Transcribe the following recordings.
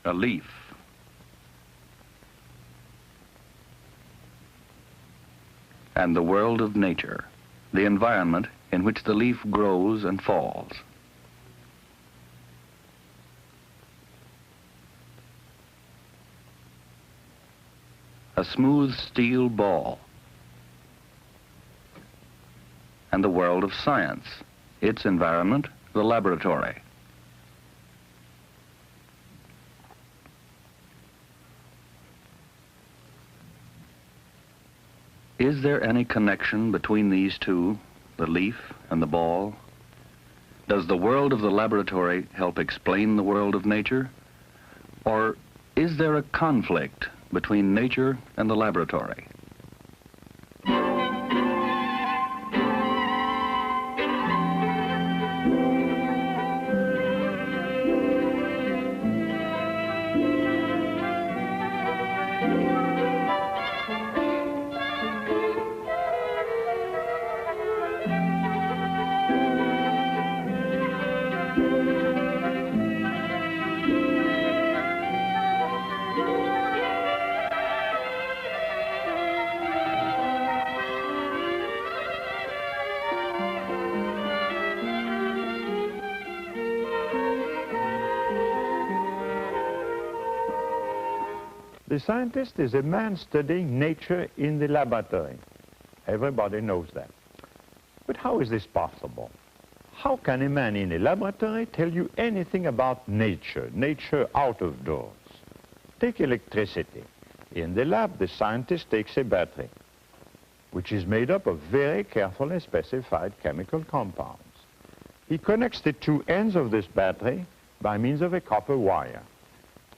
a leaf. And the world of nature, the environment in which the leaf grows and falls. A smooth steel ball. And the world of science, its environment, the laboratory. Is there any connection between these two, the leaf and the ball? Does the world of the laboratory help explain the world of nature? Or is there a conflict between nature and the laboratory? The scientist is a man studying nature in the laboratory. Everybody knows that. But how is this possible? How can a man in a laboratory tell you anything about nature, nature out of doors? Take electricity. In the lab, the scientist takes a battery, which is made up of very carefully specified chemical compounds. He connects the two ends of this battery by means of a copper wire.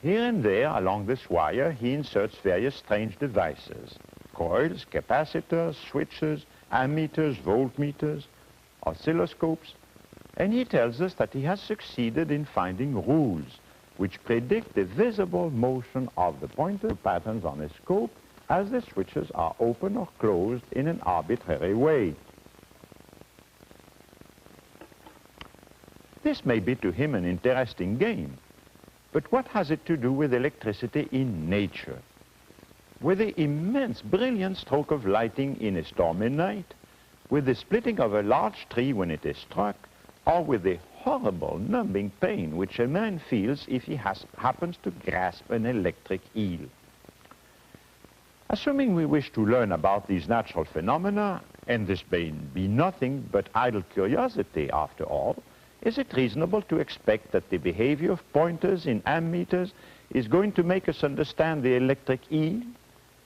Here and there, along this wire, he inserts various strange devices: coils, capacitors, switches, ammeters, voltmeters, oscilloscopes, and he tells us that he has succeeded in finding rules which predict the visible motion of the pointer patterns on a scope as the switches are open or closed in an arbitrary way. This may be to him an interesting game, but what has it to do with electricity in nature? With the immense brilliant stroke of lighting in a stormy night, with the splitting of a large tree when it is struck, or with the horrible numbing pain which a man feels if he happens to grasp an electric eel? Assuming we wish to learn about these natural phenomena, and this may be nothing but idle curiosity after all, is it reasonable to expect that the behavior of pointers in ammeters is going to make us understand the electric eel?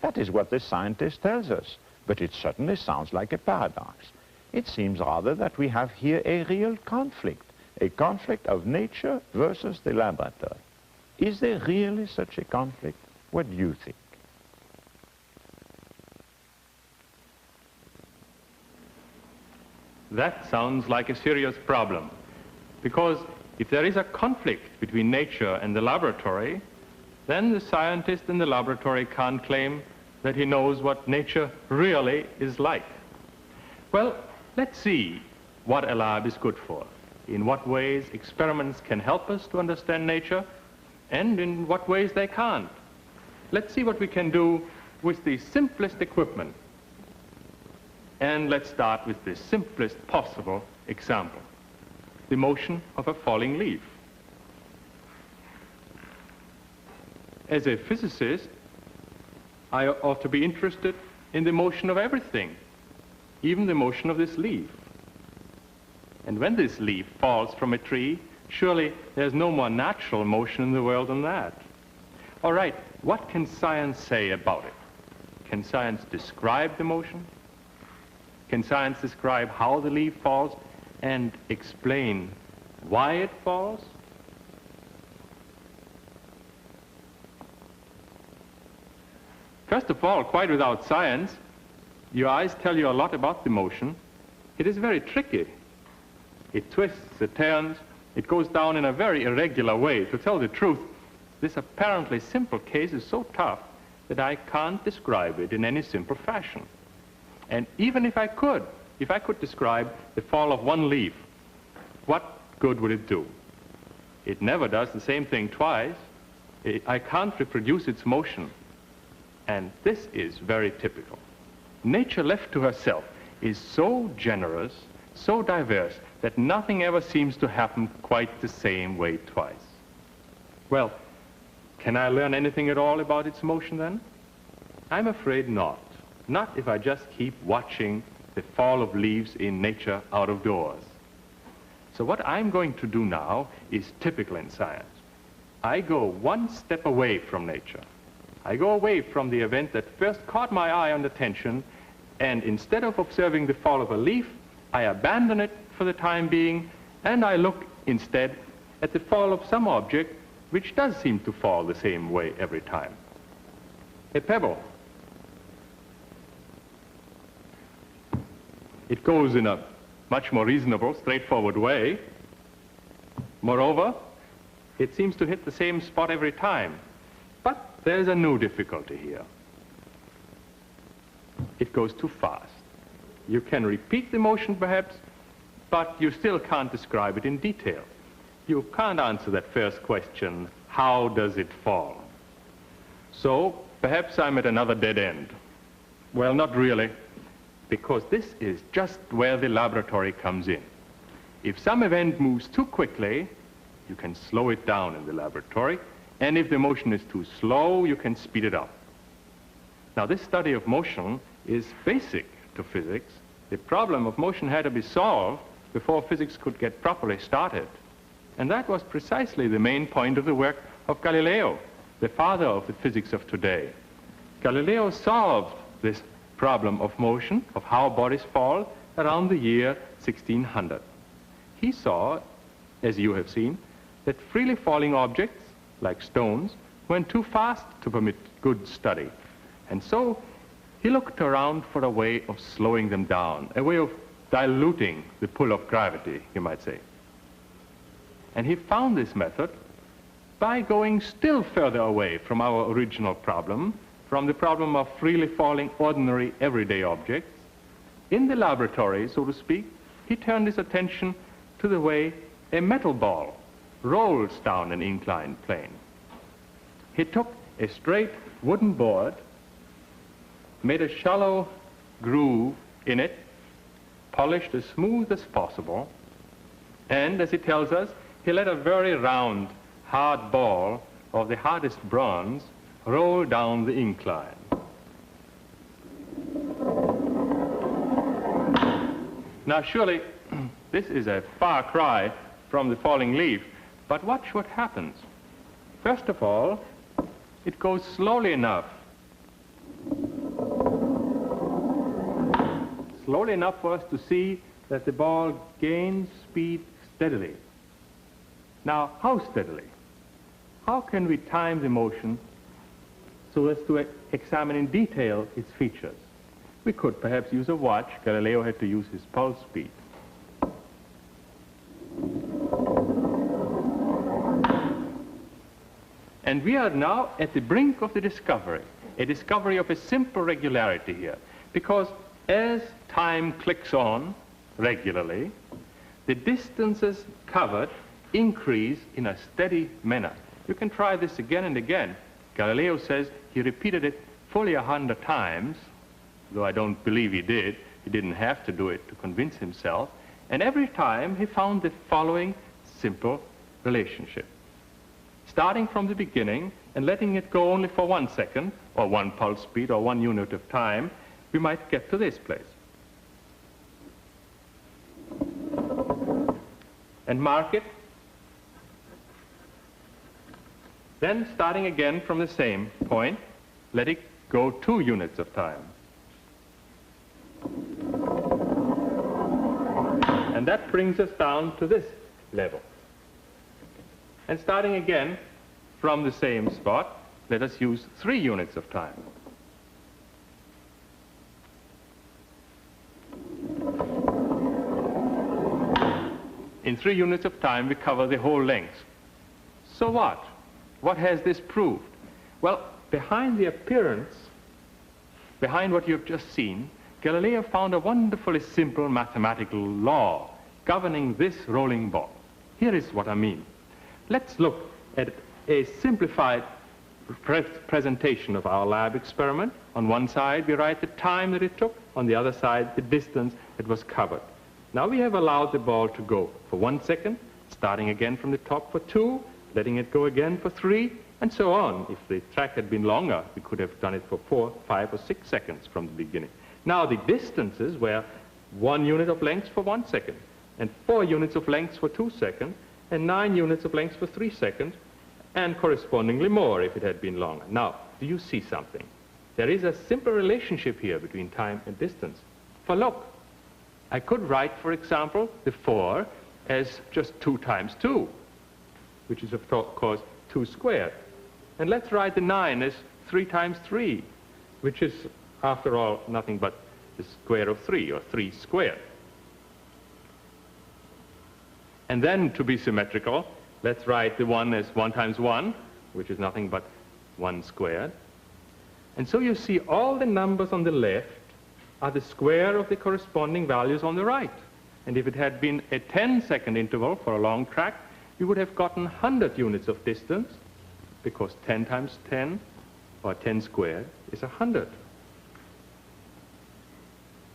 That is what the scientist tells us, but it certainly sounds like a paradox. It seems rather that we have here a real conflict, a conflict of nature versus the laboratory. Is there really such a conflict? What do you think? That sounds like a serious problem. Because if there is a conflict between nature and the laboratory, then the scientist in the laboratory can't claim that he knows what nature really is like. Well, let's see what a lab is good for, in what ways experiments can help us to understand nature, and in what ways they can't. Let's see what we can do with the simplest equipment. And let's start with the simplest possible example: the motion of a falling leaf. As a physicist, I ought to be interested in the motion of everything, even the motion of this leaf. And when this leaf falls from a tree, surely there's no more natural motion in the world than that. All right, what can science say about it? Can science describe the motion? Can science describe how the leaf falls and explain why it falls? First of all, quite without science, your eyes tell you a lot about the motion. It is very tricky. It twists, it turns, it goes down in a very irregular way. To tell the truth, this apparently simple case is so tough that I can't describe it in any simple fashion. And even if I could describe the fall of one leaf, what good would it do? It never does the same thing twice. I can't reproduce its motion. And this is very typical. Nature left to herself is so generous, so diverse, that nothing ever seems to happen quite the same way twice. Well, can I learn anything at all about its motion then? I'm afraid not. Not if I just keep watching the fall of leaves in nature out of doors. So what I'm going to do now is typical in science. I go one step away from nature. I go away from the event that first caught my eye and attention, and instead of observing the fall of a leaf, I abandon it for the time being, and I look instead at the fall of some object which does seem to fall the same way every time. A pebble. It goes in a much more reasonable, straightforward way. Moreover, it seems to hit the same spot every time. But there's a new difficulty here. It goes too fast. You can repeat the motion perhaps, but you still can't describe it in detail. You can't answer that first question, how does it fall? So perhaps I'm at another dead end. Well, not really, because this is just where the laboratory comes in. If some event moves too quickly, you can slow it down in the laboratory, and if the motion is too slow, you can speed it up. Now, this study of motion is basic to physics. The problem of motion had to be solved before physics could get properly started. And that was precisely the main point of the work of Galileo, the father of the physics of today. Galileo solved this problem of motion, of how bodies fall, around the year 1600. He saw, as you have seen, that freely falling objects, like stones, went too fast to permit good study. And so he looked around for a way of slowing them down, a way of diluting the pull of gravity, you might say. And he found this method by going still further away from our original problem, from the problem of freely falling ordinary everyday objects. In the laboratory, so to speak, he turned his attention to the way a metal ball rolls down an inclined plane. He took a straight wooden board, made a shallow groove in it, polished as smooth as possible, and, as he tells us, he let a very round, hard ball of the hardest bronze roll down the incline. Now, surely, this is a far cry from the falling leaf, but watch what happens. First of all, it goes slowly enough for us to see that the ball gains speed steadily. Now, how steadily? How can we time the motion so as to examine in detail its features? We could perhaps use a watch. Galileo had to use his pulse speed. And we are now at the brink of the discovery, a discovery of a simple regularity here, because as time clicks on regularly, the distances covered increase in a steady manner. You can try this again and again. Galileo says he repeated it fully 100 times, though I don't believe he did. He didn't have to do it to convince himself. And every time he found the following simple relationship. Starting from the beginning and letting it go only for 1 second, or 1 pulse speed, or 1 unit of time, we might get to this place. And mark it. Then, starting again from the same point, let it go 2 units of time. And that brings us down to this level. And starting again from the same spot, let us use 3 units of time. In 3 units of time, we cover the whole length. So what? What has this proved? Well, behind the appearance, behind what you've just seen, Galileo found a wonderfully simple mathematical law governing this rolling ball. Here is what I mean. Let's look at a simplified presentation of our lab experiment. On one side, we write the time that it took. On the other side, the distance that was covered. Now we have allowed the ball to go for 1 second, starting again from the top for 2, letting it go again for 3, and so on. If the track had been longer, we could have done it for 4, 5, or 6 seconds from the beginning. Now the distances were 1 unit of length for 1 second, and 4 units of length for 2 seconds, and 9 units of length for 3 seconds, and correspondingly more if it had been longer. Now, do you see something? There is a simple relationship here between time and distance. For look, I could write, for example, the 4 as just 2 times 2, which is, of course, 2 squared. And let's write the 9 as 3 times 3, which is, after all, nothing but the square of 3, or 3 squared. And then, to be symmetrical, let's write the 1 as 1 times 1, which is nothing but 1 squared. And so you see all the numbers on the left are the square of the corresponding values on the right. And if it had been a 10-second interval for a long track, we would have gotten 100 units of distance, because 10 times 10, or 10 squared, is 100.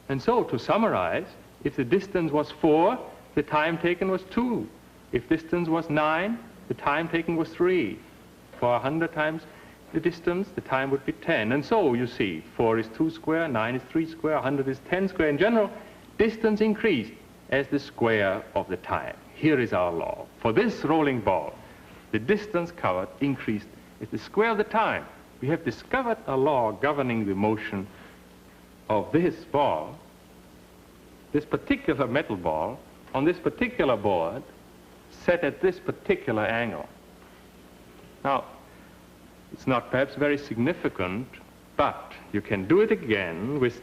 And so, to summarize, if the distance was 4, the time taken was 2. If distance was 9, the time taken was 3. For 100 times the distance, the time would be 10. And so, you see, 4 is 2 square, 9 is 3 square, 100 is 10 square. In general, distance increased as the square of the time. Here is our law. For this rolling ball, the distance covered increased as the square of the time. We have discovered a law governing the motion of this ball, this particular metal ball, on this particular board, set at this particular angle. Now, it's not perhaps very significant, but you can do it again with,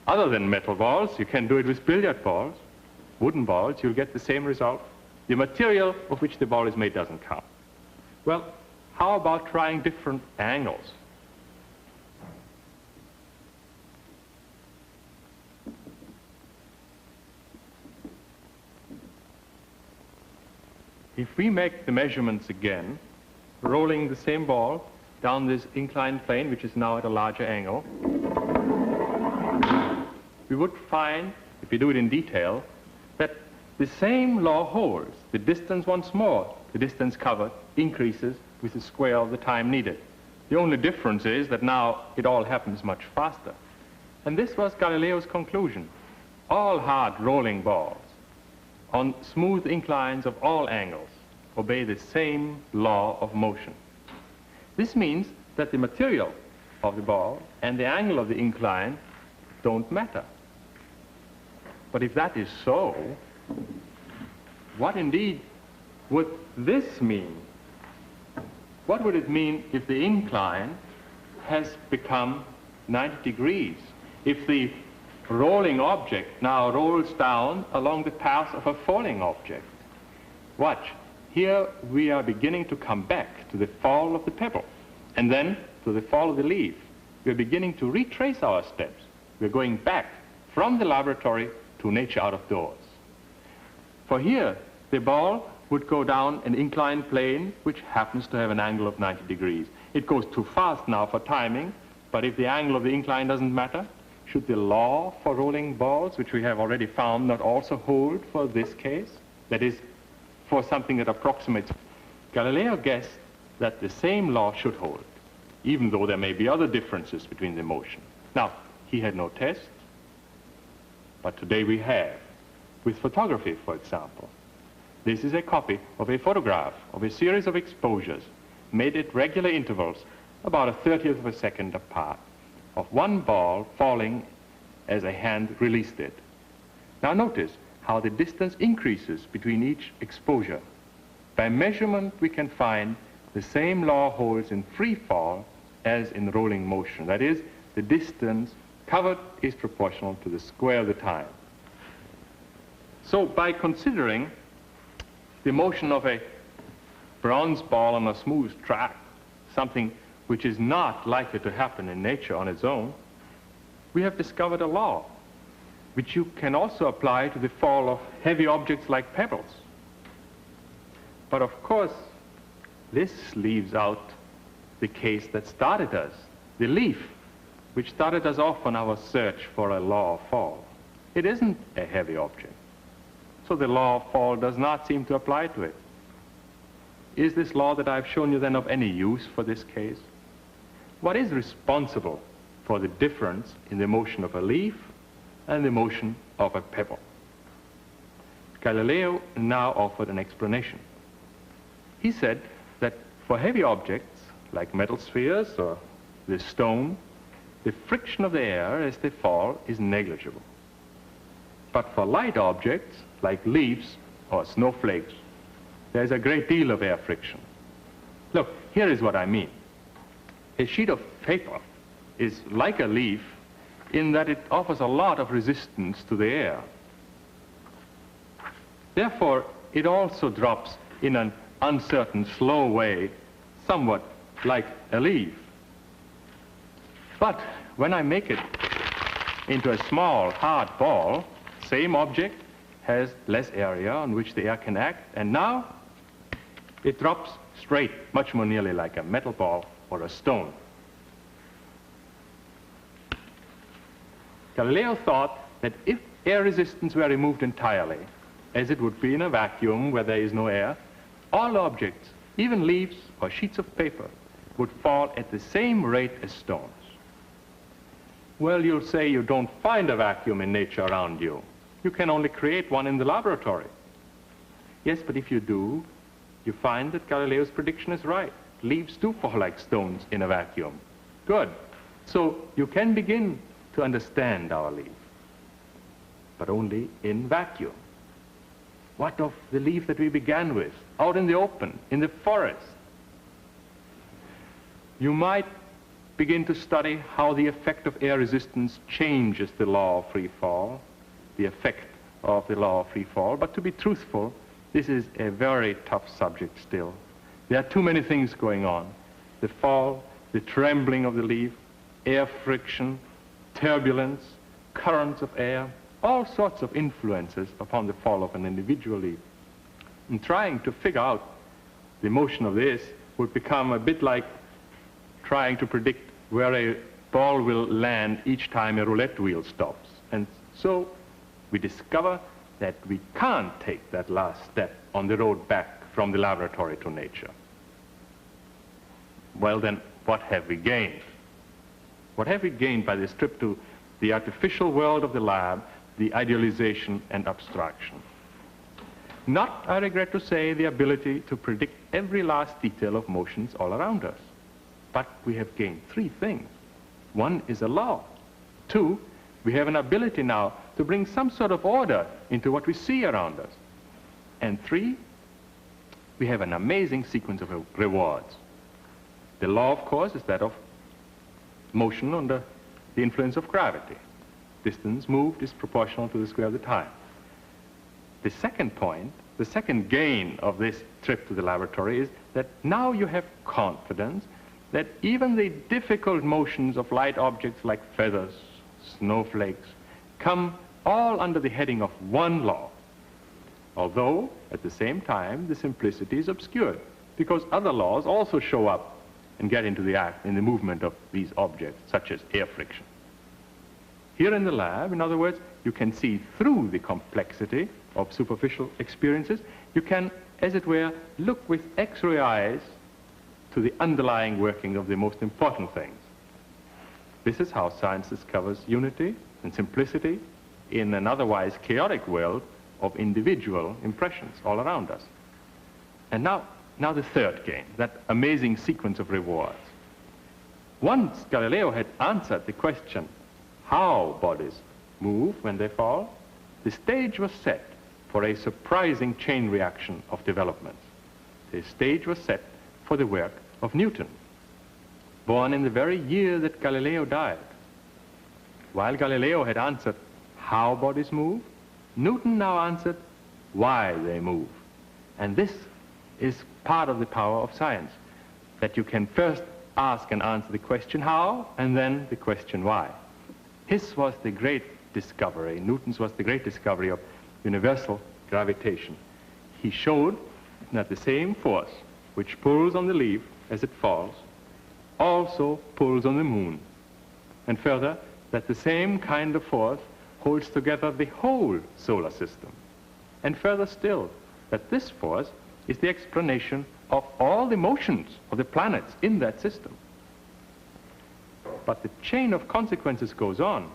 other than metal balls, you can do it with billiard balls, wooden balls, you'll get the same result. The material of which the ball is made doesn't count. Well, how about trying different angles? If we make the measurements again, rolling the same ball down this inclined plane, which is now at a larger angle, we would find, if we do it in detail, that the same law holds. The distance, once more, the distance covered increases with the square of the time needed. The only difference is that now it all happens much faster. And this was Galileo's conclusion. All hard rolling balls on smooth inclines of all angles obey the same law of motion. This means that the material of the ball and the angle of the incline don't matter. But if that is so, what indeed would this mean? What would it mean if the incline has become 90 degrees? If the rolling object now rolls down along the path of a falling object? Watch. Here we are beginning to come back to the fall of the pebble, and then to the fall of the leaf. We're beginning to retrace our steps. We're going back from the laboratory to nature out of doors. For here, the ball would go down an inclined plane which happens to have an angle of 90 degrees. It goes too fast now for timing, but if the angle of the incline doesn't matter, should the law for rolling balls, which we have already found, not also hold for this case? That is, for something that approximates. Galileo guessed that the same law should hold, even though there may be other differences between the motion. Now, he had no test, but today we have, with photography, for example. This is a copy of a photograph of a series of exposures made at regular intervals, about a 30th of a second apart, of one ball falling as a hand released it. Now notice how the distance increases between each exposure. By measurement, we can find the same law holds in free fall as in rolling motion. That is, the distance covered is proportional to the square of the time. So by considering the motion of a bronze ball on a smooth track, something which is not likely to happen in nature on its own, we have discovered a law which you can also apply to the fall of heavy objects like pebbles. But of course, this leaves out the case that started us, the leaf, which started us off on our search for a law of fall. It isn't a heavy object. So the law of fall does not seem to apply to it. Is this law that I've shown you then of any use for this case? What is responsible for the difference in the motion of a leaf and the motion of a pebble? Galileo now offered an explanation. He said that for heavy objects, like metal spheres or the stone, the friction of the air as they fall is negligible. But for light objects, like leaves or snowflakes, there's a great deal of air friction. Look, here is what I mean. A sheet of paper is like a leaf in that it offers a lot of resistance to the air. Therefore, it also drops in an uncertain, slow way, somewhat like a leaf. But when I make it into a small, hard ball, same object has less area on which the air can act, and now it drops straight, much more nearly like a metal ball or a stone. Galileo thought that if air resistance were removed entirely, as it would be in a vacuum where there is no air, all objects, even leaves or sheets of paper, would fall at the same rate as stones. Well, you'll say you don't find a vacuum in nature around you. You can only create one in the laboratory. Yes, but if you do, you find that Galileo's prediction is right. Leaves do fall like stones in a vacuum. Good. So you can begin to understand our leaf, but only in vacuum. What of the leaf that we began with, out in the open, in the forest? You might begin to study how the effect of air resistance changes the law of free fall, the effect of the law of free fall. But to be truthful, this is a very tough subject still. There are too many things going on. The fall, the trembling of the leaf, air friction, turbulence, currents of air, all sorts of influences upon the fall of an individual leaf. And trying to figure out the motion of this would become a bit like trying to predict where a ball will land each time a roulette wheel stops. And so we discover that we can't take that last step on the road back from the laboratory to nature. Well then, what have we gained? What have we gained by this trip to the artificial world of the lab, the idealization and abstraction? Not, I regret to say, the ability to predict every last detail of motions all around us. But we have gained three things. One is a law. Two, we have an ability now to bring some sort of order into what we see around us. And three, we have an amazing sequence of rewards. The law, of course, is that of motion under the influence of gravity. Distance moved is proportional to the square of the time. The second point, the second gain of this trip to the laboratory is that now you have confidence that even the difficult motions of light objects like feathers, snowflakes, come all under the heading of one law. Although, at the same time, the simplicity is obscured, because other laws also show up and get into the act in the movement of these objects, such as air friction. Here in the lab, in other words, you can see through the complexity of superficial experiences. You can, as it were, look with X-ray eyes to the underlying working of the most important things. This is how science discovers unity and simplicity in an otherwise chaotic world of individual impressions all around us. And now the third gain, that amazing sequence of rewards. Once Galileo had answered the question, how bodies move when they fall, the stage was set for a surprising chain reaction of developments. The stage was set for the work of Newton, born in the very year that Galileo died. While Galileo had answered how bodies move, Newton now answered why they move. And this is part of the power of science, that you can first ask and answer the question how, and then the question why. His was the great discovery, Newton's was the great discovery of universal gravitation. He showed that the same force which pulls on the leaf as it falls also pulls on the moon. And further, that the same kind of force holds together the whole solar system. And further still, that this force is the explanation of all the motions of the planets in that system. But the chain of consequences goes on.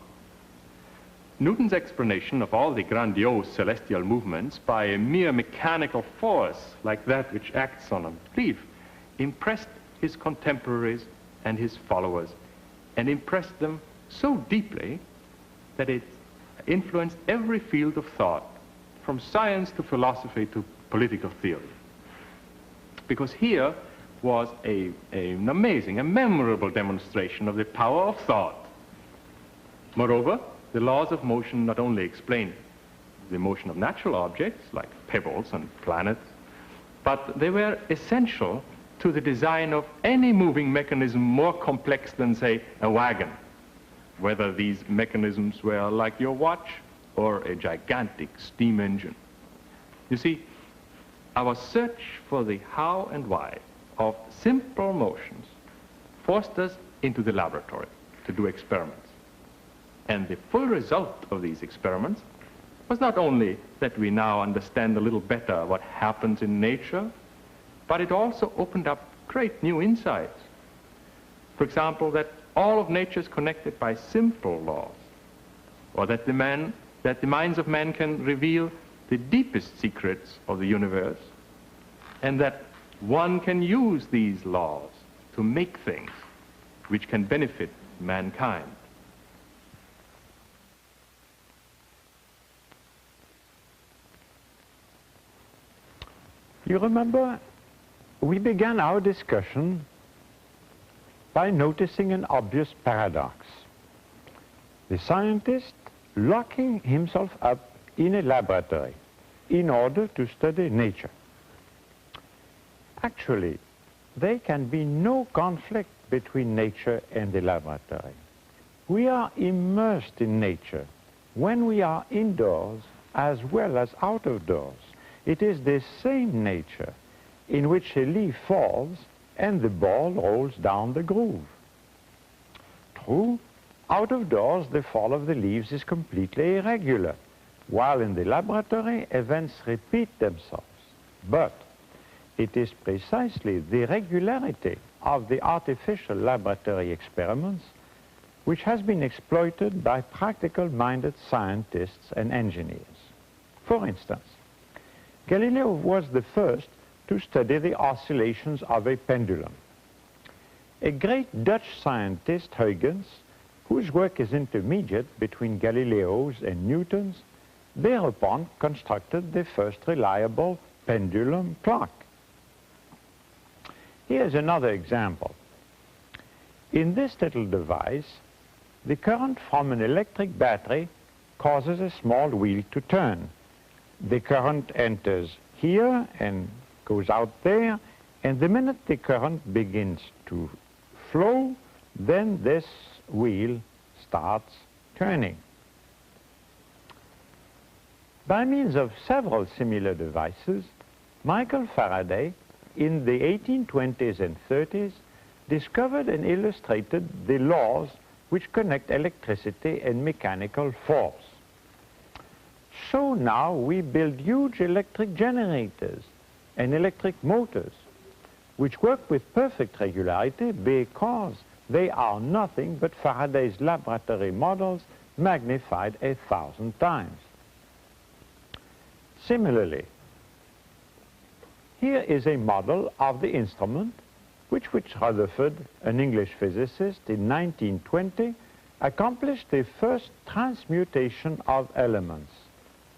Newton's explanation of all the grandiose celestial movements by a mere mechanical force like that which acts on a leaf impressed his contemporaries and his followers, and impressed them so deeply that it influenced every field of thought, from science to philosophy to political theory. Because here was an amazing, a memorable demonstration of the power of thought. Moreover, the laws of motion not only explain the motion of natural objects, like pebbles and planets, but they were essential to the design of any moving mechanism more complex than, say, a wagon, whether these mechanisms were like your watch or a gigantic steam engine. You see, our search for the how and why of simple motions forced us into the laboratory to do experiments. And the full result of these experiments was not only that we now understand a little better what happens in nature, but it also opened up great new insights. For example, that all of nature is connected by simple laws, or that the minds of men can reveal the deepest secrets of the universe, and that one can use these laws to make things which can benefit mankind. You remember, we began our discussion by noticing an obvious paradox. The scientist locking himself up in a laboratory in order to study nature. Actually, there can be no conflict between nature and the laboratory. We are immersed in nature when we are indoors as well as out of doors. It is the same nature in which a leaf falls and the ball rolls down the groove. True, out of doors the fall of the leaves is completely irregular, while in the laboratory events repeat themselves. But it is precisely the regularity of the artificial laboratory experiments which has been exploited by practical-minded scientists and engineers. For instance, Galileo was the first to study the oscillations of a pendulum. A great Dutch scientist, Huygens, whose work is intermediate between Galileo's and Newton's, thereupon constructed the first reliable pendulum clock. Here's another example. In this little device, the current from an electric battery causes a small wheel to turn. The current enters here and goes out there, and the minute the current begins to flow, then this wheel starts turning. By means of several similar devices, Michael Faraday, in the 1820s and 30s, discovered and illustrated the laws which connect electricity and mechanical force. So now we build huge electric generators and electric motors, which work with perfect regularity because they are nothing but Faraday's laboratory models magnified 1,000 times. Similarly, here is a model of the instrument which Rutherford, an English physicist, in 1920 accomplished the first transmutation of elements,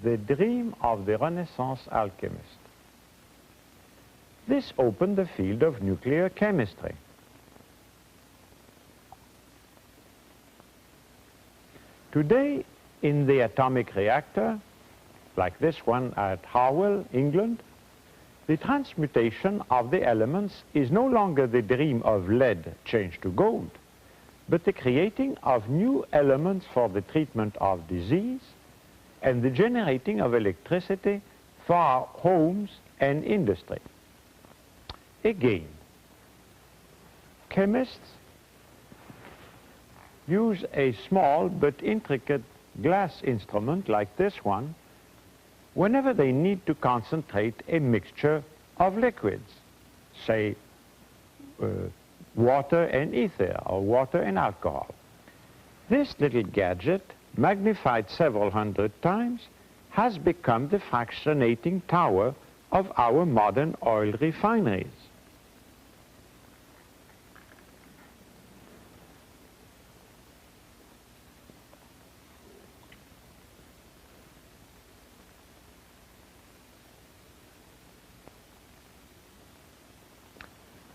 the dream of the Renaissance alchemist. This opened the field of nuclear chemistry. Today, in the atomic reactor, like this one at Harwell, England, the transmutation of the elements is no longer the dream of lead changed to gold, but the creating of new elements for the treatment of disease and the generating of electricity for our homes and industry. Again, chemists use a small but intricate glass instrument like this one whenever they need to concentrate a mixture of liquids, say water and ether or water and alcohol. This little gadget, magnified several hundred times, has become the fractionating tower of our modern oil refineries.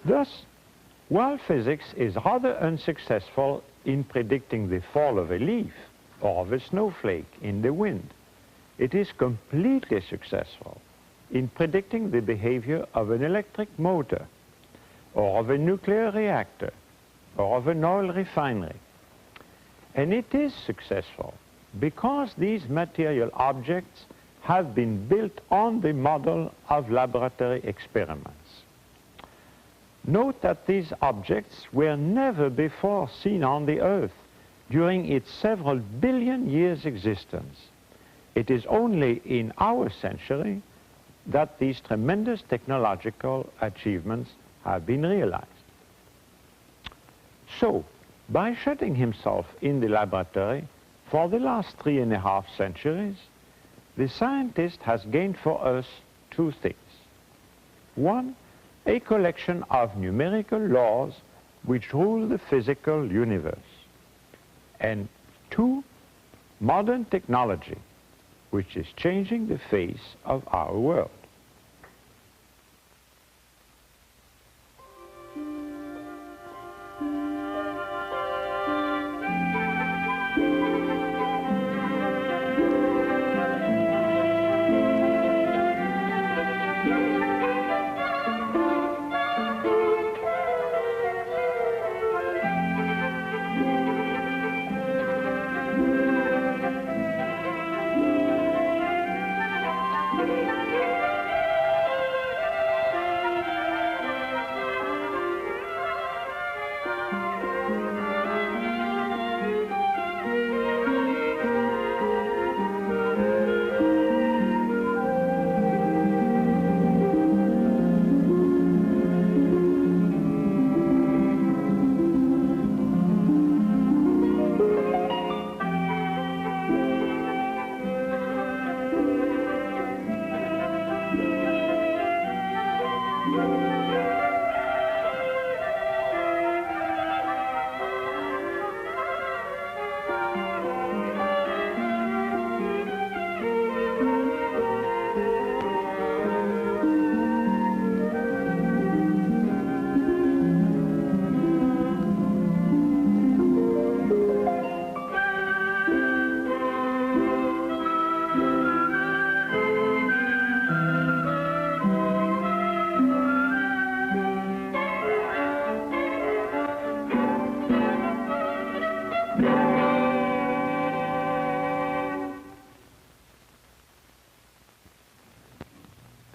Thus, while physics is rather unsuccessful in predicting the fall of a leaf or of a snowflake in the wind, it is completely successful in predicting the behavior of an electric motor or of a nuclear reactor or of an oil refinery. And it is successful because these material objects have been built on the model of laboratory experiments. Note that these objects were never before seen on the Earth during its several billion years' existence. It is only in our century that these tremendous technological achievements have been realized. So, by shutting himself in the laboratory for the last 3.5 centuries, the scientist has gained for us two things. One, a collection of numerical laws which rule the physical universe. And two, modern technology, which is changing the face of our world.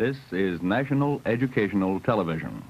This is National Educational Television.